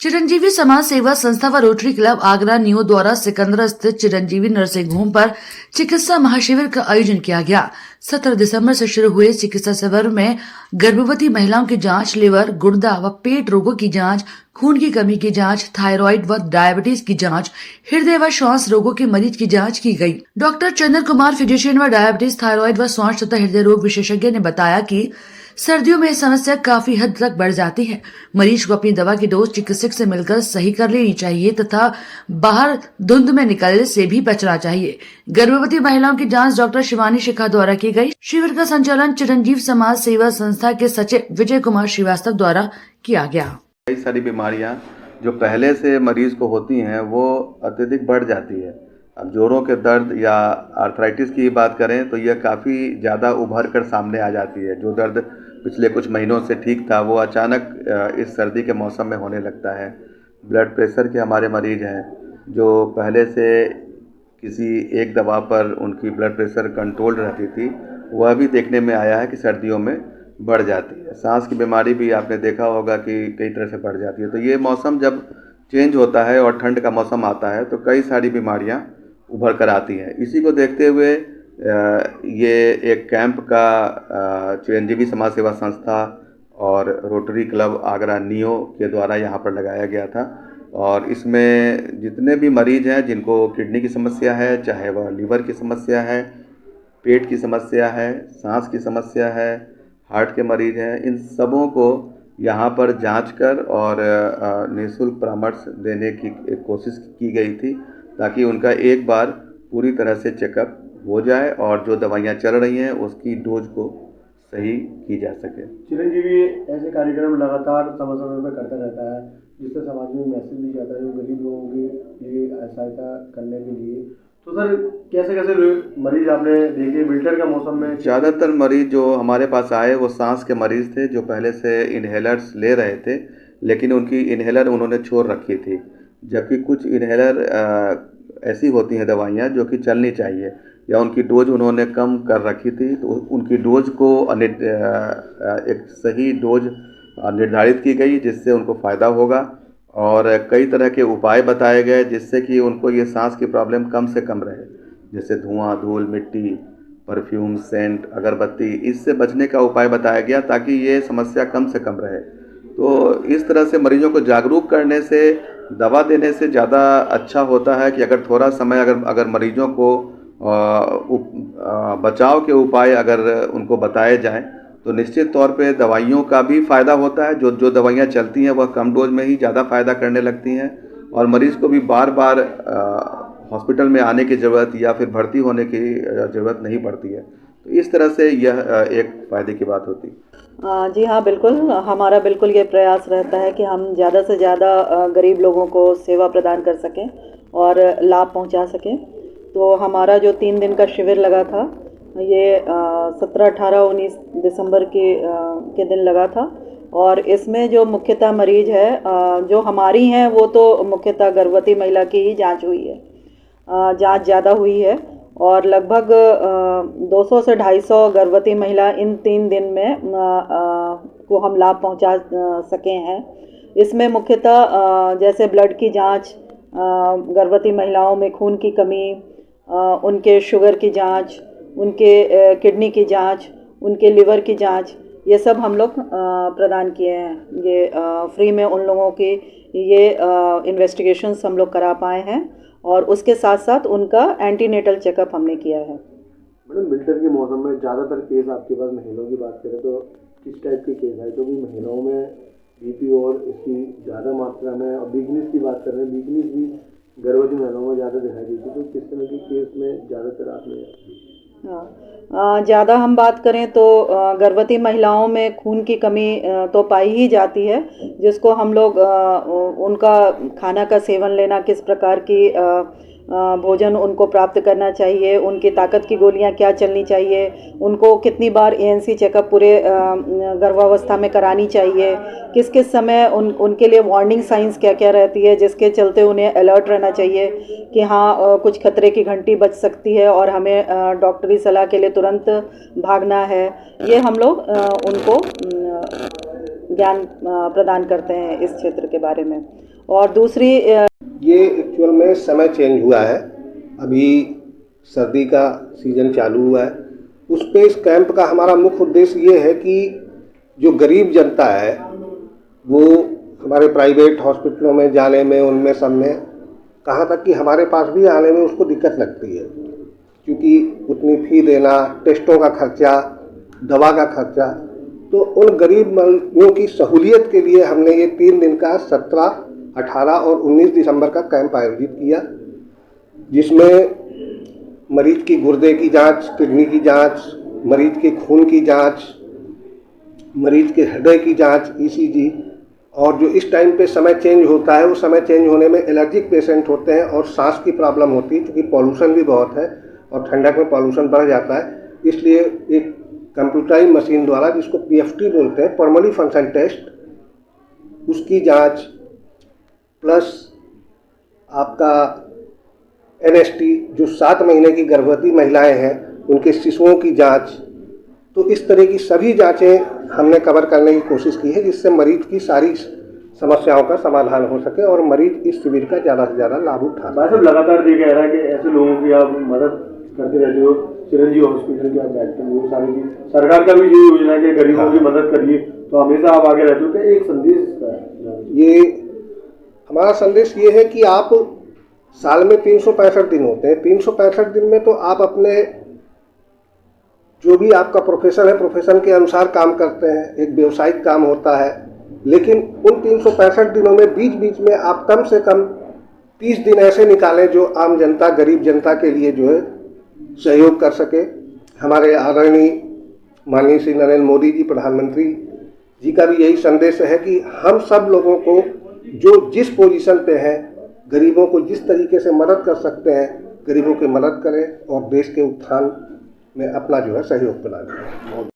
चिरंजीवी समाज सेवा संस्था व रोटरी क्लब आगरा न्यू द्वारा सिकंदरा स्थित चिरंजीवी नर्सिंग होम पर चिकित्सा महाशिविर का आयोजन किया गया। 17 दिसंबर से शुरू हुए चिकित्सा शिविर में गर्भवती महिलाओं की जांच, लिवर, गुर्दा व पेट रोगों की जांच, खून की कमी की जांच, थायराइड व डायबिटीज की जांच, हृदय व श्वास रोगों के मरीज की जांच की गई। डॉक्टर चंदन कुमार, फिजिशियन व डायबिटीज, थायराइड व श्वास तथा हृदय रोग विशेषज्ञ ने बताया कि सर्दियों में समस्या काफी हद तक बढ़ जाती है। मरीज को अपनी दवा की डोज चिकित्सक से मिलकर सही कर लेनी चाहिए तथा बाहर धुंध में निकलने से भी बचना चाहिए। गर्भवती महिलाओं की जांच डॉक्टर शिवानी शिखा द्वारा की गई। शिविर का संचालन चिरंजीव समाज सेवा संस्था के सचिव विजय कुमार श्रीवास्तव द्वारा किया गया। कई सारी बीमारियां जो पहले से मरीज को होती हैं वो अत्यधिक बढ़ जाती है। अब जोड़ों के दर्द या आर्थराइटिस की बात करें तो यह काफ़ी ज़्यादा उभर कर सामने आ जाती है। जो दर्द पिछले कुछ महीनों से ठीक था वो अचानक इस सर्दी के मौसम में होने लगता है। ब्लड प्रेशर के हमारे मरीज हैं जो पहले से किसी एक दवा पर उनकी ब्लड प्रेशर कंट्रोल रहती थी, वह भी देखने में आया है कि सर्दियों में बढ़ जाती है। सांस की बीमारी भी आपने देखा होगा कि कई तरह से बढ़ जाती है। तो ये मौसम जब चेंज होता है और ठंड का मौसम आता है तो कई सारी बीमारियां उभर कर आती हैं। इसी को देखते हुए ये एक कैंप का चिरंजीवी समाज सेवा संस्था और रोटरी क्लब आगरा नियो के द्वारा यहाँ पर लगाया गया था। और इसमें जितने भी मरीज हैं जिनको किडनी की समस्या है, चाहे वह लीवर की समस्या है, पेट की समस्या है, सांस की समस्या है, हार्ट के मरीज हैं, इन सबों को यहाँ पर जांच कर और निःशुल्क परामर्श देने की कोशिश की गई थी ताकि उनका एक बार पूरी तरह से चेकअप हो जाए और जो दवाइयाँ चल रही हैं उसकी डोज को सही की जा सके। चिरंजीवी ऐसे कार्यक्रम लगातार समय समय पर करता रहता है जिससे समाज में मैसेज भी जाता है जो गरीब लोगों के लिए सहायता करने के लिए। तो सर कैसे कैसे मरीज आपने देखे विंटर का मौसम में? ज़्यादातर मरीज जो हमारे पास आए वो सांस के मरीज थे जो पहले से इन्हेलर्स ले रहे थे, लेकिन उनकी इन्हेलर उन्होंने छोड़ रखी थी। जबकि कुछ इन्हेलर ऐसी होती हैं दवाइयाँ जो कि चलनी चाहिए या उनकी डोज उन्होंने कम कर रखी थी, तो उनकी डोज को एक सही डोज निर्धारित की गई जिससे उनको फ़ायदा होगा। और कई तरह के उपाय बताए गए जिससे कि उनको ये सांस की प्रॉब्लम कम से कम रहे, जैसे धुआं, धूल, मिट्टी, परफ्यूम, सेंट, अगरबत्ती, इससे बचने का उपाय बताया गया ताकि ये समस्या कम से कम रहे। तो इस तरह से मरीजों को जागरूक करने से, दवा देने से ज़्यादा अच्छा होता है कि अगर थोड़ा समय अगर मरीजों को बचाव के उपाय अगर उनको बताए जाएं तो निश्चित तौर पे दवाइयों का भी फ़ायदा होता है। जो दवाइयाँ चलती हैं वह कम डोज में ही ज़्यादा फ़ायदा करने लगती हैं और मरीज़ को भी बार बार हॉस्पिटल में आने की ज़रूरत या फिर भर्ती होने की ज़रूरत नहीं पड़ती है। तो इस तरह से यह एक फ़ायदे की बात होती है। जी हाँ, बिल्कुल। हमारा बिल्कुल ये प्रयास रहता है कि हम ज़्यादा से ज़्यादा गरीब लोगों को सेवा प्रदान कर सकें और लाभ पहुंचा सकें। तो हमारा जो 3 दिन का शिविर लगा था ये 17, 18, 19 दिसंबर के दिन लगा था। और इसमें जो मुख्यतः मरीज है जो हमारी हैं वो तो मुख्यतः गर्भवती महिला की ही जांच हुई है। जांच ज़्यादा हुई है और लगभग 200 से 250 गर्भवती महिला इन 3 दिन में को हम लाभ पहुंचा सके हैं। इसमें मुख्यतः जैसे ब्लड की जांच, गर्भवती महिलाओं में खून की कमी, उनके शुगर की जांच, उनके किडनी की जांच, उनके लिवर की जांच, ये सब हम लोग प्रदान किए हैं। ये फ्री में उन लोगों की ये इन्वेस्टिगेशंस हम लोग करा पाए हैं और उसके साथ साथ उनका एंटीनेटल चेकअप हमने किया है। मैडम, विंटर के मौसम में ज़्यादातर केस आपके पास महिलाओं की बात करें तो किस टाइप के केस है? जो भी महिलाओं में बीपी और इसकी ज़्यादा मात्रा में, और वीकनेस की बात कर रहे हैं, वीकनेस भी गर्भवती महिलाओं में ज़्यादा दिखाई देती है। तो किस तरह के केस में ज़्यादातर आपने? ज़्यादा हम बात करें तो गर्भवती महिलाओं में खून की कमी तो पाई ही जाती है, जिसको हम लोग उनका खाना का सेवन लेना, किस प्रकार की भोजन उनको प्राप्त करना चाहिए, उनकी ताकत की गोलियां क्या चलनी चाहिए, उनको कितनी बार ANC चेकअप पूरे गर्भावस्था में करानी चाहिए, किस किस समय उनके लिए वार्निंग साइंस क्या क्या रहती है जिसके चलते उन्हें अलर्ट रहना चाहिए कि हाँ कुछ खतरे की घंटी बज सकती है और हमें डॉक्टरी सलाह के लिए तुरंत भागना है। ये हम लोग उनको ज्ञान प्रदान करते हैं इस क्षेत्र के बारे में। और दूसरी ये एक्चुअल में समय चेंज हुआ है। अभी सर्दी का सीज़न चालू हुआ है। उस पे इस कैंप का हमारा मुख्य उद्देश्य ये है कि जो गरीब जनता है वो हमारे प्राइवेट हॉस्पिटलों में जाने में, उनमें सब में, कहाँ तक कि हमारे पास भी आने में उसको दिक्कत लगती है, क्योंकि उतनी फ़ी देना, टेस्टों का खर्चा, दवा का खर्चा। तो उन गरीब मरीजों की सहूलियत के लिए हमने ये 3 दिन का 17, 18 और 19 दिसंबर का कैंप आयोजित किया, जिसमें मरीज की गुर्दे की जांच, किडनी की जांच, मरीज के खून की जांच, मरीज के हृदय की जांच, ईसीजी, और जो इस टाइम पे समय चेंज होता है, वो समय चेंज होने में एलर्जिक पेशेंट होते हैं और सांस की प्रॉब्लम होती है, क्योंकि पॉल्यूशन भी बहुत है और ठंडक में पॉल्यूशन बढ़ जाता है। इसलिए एक कंप्यूटराइज मशीन द्वारा, जिसको PFT बोलते हैं, पल्मोनरी फंक्शन टेस्ट, उसकी जांच, प्लस आपका NST, जो 7 महीने की गर्भवती महिलाएं हैं उनके शिशुओं की जांच। तो इस तरह की सभी जांचें हमने कवर करने की कोशिश की है, जिससे मरीज की सारी समस्याओं का समाधान हो सके और मरीज इस शिविर का ज़्यादा से ज़्यादा लाभ उठा सके। भाई साहब, लगातार ये कह रहा है कि ऐसे लोगों की आप मदद करते रहते हो, चिरंजीवी हॉस्पिटल की आप बैठते हो, सारी चीज सरकार का भी ये योजना है कि गरीबों की मदद करिए, तो हमेशा आप आगे रहते हो। क्या एक संदेश है? ये हमारा संदेश ये है कि आप साल में 365 दिन होते हैं। 365 दिन में तो आप अपने जो भी आपका प्रोफेशन है, प्रोफेशन के अनुसार काम करते हैं, एक व्यवसायिक काम होता है, लेकिन उन 365 दिनों में बीच बीच में आप कम से कम 30 दिन ऐसे निकालें जो आम जनता, गरीब जनता के लिए जो है सहयोग कर सके। हमारे आदरणीय माननीय श्री नरेंद्र मोदी जी, प्रधानमंत्री जी का भी यही संदेश है कि हम सब लोगों को जो जिस पोजीशन पे हैं, गरीबों को जिस तरीके से मदद कर सकते हैं, गरीबों की मदद करें और देश के उत्थान में अपना जो है सहयोग प्रदान करें।